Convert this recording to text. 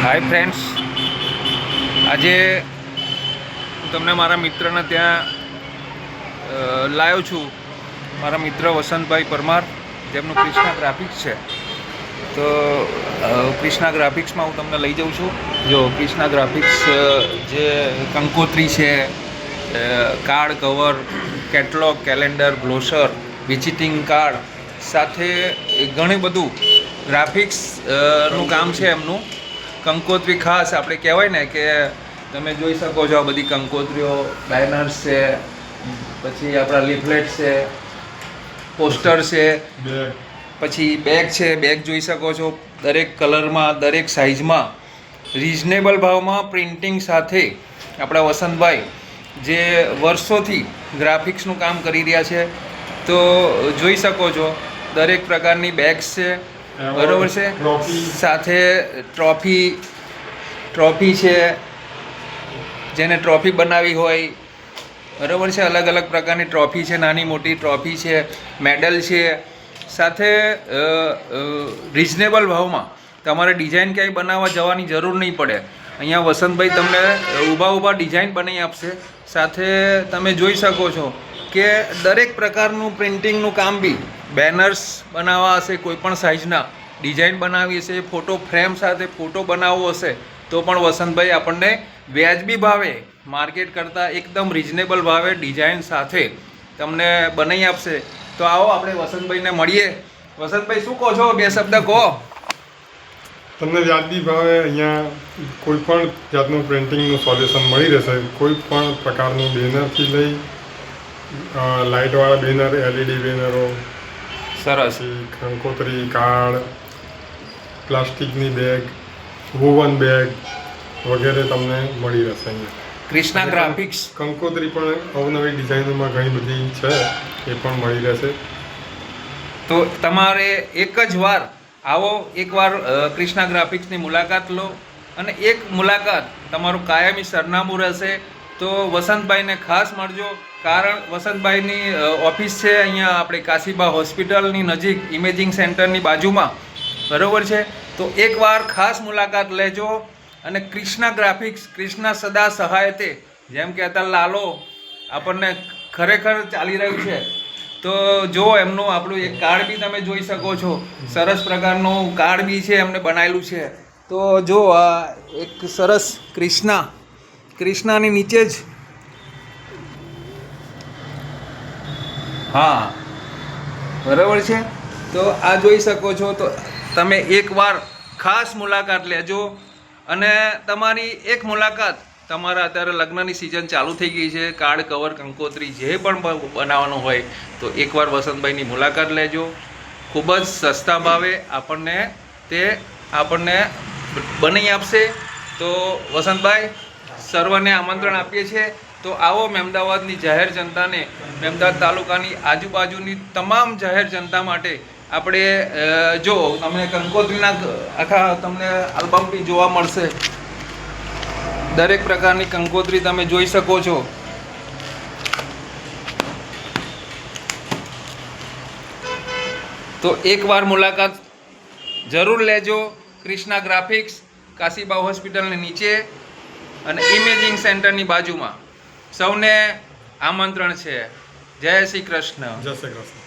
Hi friends, આજે હું તમને મારા મિત્રના ત્યાં લાવ્યો છું. મારા મિત્ર વસંતભાઈ પરમાર, જેમનું ક્રિષ્ના ગ્રાફિક્સ છે. તો ક્રિષ્ના ગ્રાફિક્સમાં હું તમને લઈ જાઉં છું. જો ક્રિષ્ના ગ્રાફિક્સ જે કંકોત્રી છે, card cover, catalogue, calendar, brochure, visiting card સાથે ઘણું બધું ગ્રાફિક્સ નું કામ છે એમનું. કંકોત્રી ખાસ આપણે કહેવાય ને કે તમે જોઈ શકો છો, આ બધી કંકોત્રીઓ, બેનર્સ છે, પછી આપણા લીફલેટ છે, પોસ્ટર છે, પછી બેગ છે. બેગ જોઈ શકો છો, દરેક કલરમાં, દરેક સાઇઝમાં, રિઝનેબલ ભાવમાં, પ્રિન્ટિંગ સાથે આપણા વસંતભાઈ જે વર્ષોથી ગ્રાફિક્સનું કામ કરી રહ્યા છે. તો જોઈ શકો છો, દરેક પ્રકારની બેગ્સ છે, બરોબર છે. સાથે ટ્રોફી છે, જેને ટ્રોફી બનાવી હોય, બરાબર છે. અલગ અલગ પ્રકારની ટ્રોફી છે, નાની મોટી ટ્રોફી છે, મેડલ છે. સાથે રિઝનેબલ ભાવમાં તમારે ડિઝાઇન ક્યાંય બનાવવા જવાની જરૂર નહીં પડે. અહીંયા વસંતભાઈ તમને ઊભા ડિઝાઇન બનાવી આપશે. સાથે તમે જોઈ શકો છો કે દરેક પ્રકારનું પ્રિન્ટિંગનું કામ બી, બેનર્સ બનાવવા હશે, કોઈ પણ સાઇઝના ડિઝાઇન બનાવી હશે, ફોટો ફ્રેમ સાથે ફોટો બનાવવો હશે, તો પણ વસંતભાઈ આપણને વ્યાજબી ભાવે, માર્કેટ કરતાં એકદમ રિઝનેબલ ભાવે ડિઝાઇન સાથે તમને બનાવી આપશે. તો આવો આપણે વસંતભાઈને મળીએ. વસંતભાઈ, શું કહો છો? બે શબ્દ કહો. તમને વ્યાજબી ભાવે અહીંયા કોઈ પણ જાતનું પ્રિન્ટિંગનું સોલ્યુશન મળી રહેશે. કોઈ પણ પ્રકારનું બેનરથી લઈ લાઇટવાળા બેનર, LED બેનરો, સરસ, કંકોત્રી, કાર્ડ, પ્લાસ્ટિકની બેગ, વોવન બેગ વગેરે તમને મળી રહેશે અહીંયા. ક્રિષ્ના ગ્રાફિક્સ કંકોત્રી પણ અવનવી ડિઝાઇનોમાં ઘણી બધી છે, એ પણ મળી રહેશે. તો તમારે એક જ વાર આવો, એકવાર ક્રિષ્ના ગ્રાફિક્સની મુલાકાત લો, અને એક મુલાકાત તમારું કાયમી સરનામું રહેશે. તો વસંતભાઈને ખાસ મળજો, કારણ વસંતભાઈની ઓફિસ છે અહીંયા આપણે કાશીબા હોસ્પિટલની નજીક, ઇમેજિંગ સેન્ટરની બાજુમાં, બરાબર છે. તો એકવાર ખાસ મુલાકાત લેજો. અને ક્રિષ્ના ગ્રાફિક્સ, ક્રિષ્ના સદા સહાયતે, જેમ કે અત્યારે લાલો આપણને ખરેખર ચાલી રહ્યું છે. તો જો એમનું આપણું એક કાર્ડ બી તમે જોઈ શકો છો, સરસ પ્રકારનું કાર્ડ બી છે, એમને બનાવેલું છે. તો જો આ એક સરસ ક્રિષ્નાની નીચે જ, હા, બરાબર છે. તો આ જોઈ શકો છો. તો તમે એકવાર ખાસ મુલાકાત લેજો. અને તમારી એક મુલાકાત, તમારા અત્યારે લગ્નની સિઝન ચાલુ થઈ ગઈ છે, કાર્ડ કવર, કંકોત્રી જે પણ બનાવવાનું હોય, તો એકવાર વસંતભાઈની મુલાકાત લેજો. ખૂબ જ સસ્તા ભાવે આપણને બનાવી આપશે. તો વસંતભાઈ, સર્વને આમંત્રણ આપીએ છીએ. તો આવો મહેમદાવાદની જાહેર જનતાને, મહેમદાવાદ તાલુકાની આજુબાજુની તમામ જાહેર જનતા માટે આપણે જો તમને કંકોત્રીના આખા તમને આલ્બમ બી જોવા મળશે. દરેક પ્રકારની કંકોત્રી તમે જોઈ શકો છો. તો એકવાર મુલાકાત જરૂર લેજો. ક્રિષ્ના ગ્રાફિક્સ, કાશીબા હોસ્પિટલની નીચે અને ઇમેજિંગ સેન્ટરની બાજુમાં. સૌને આમંત્રણ છે. જય શ્રી કૃષ્ણ. જય શ્રી કૃષ્ણ.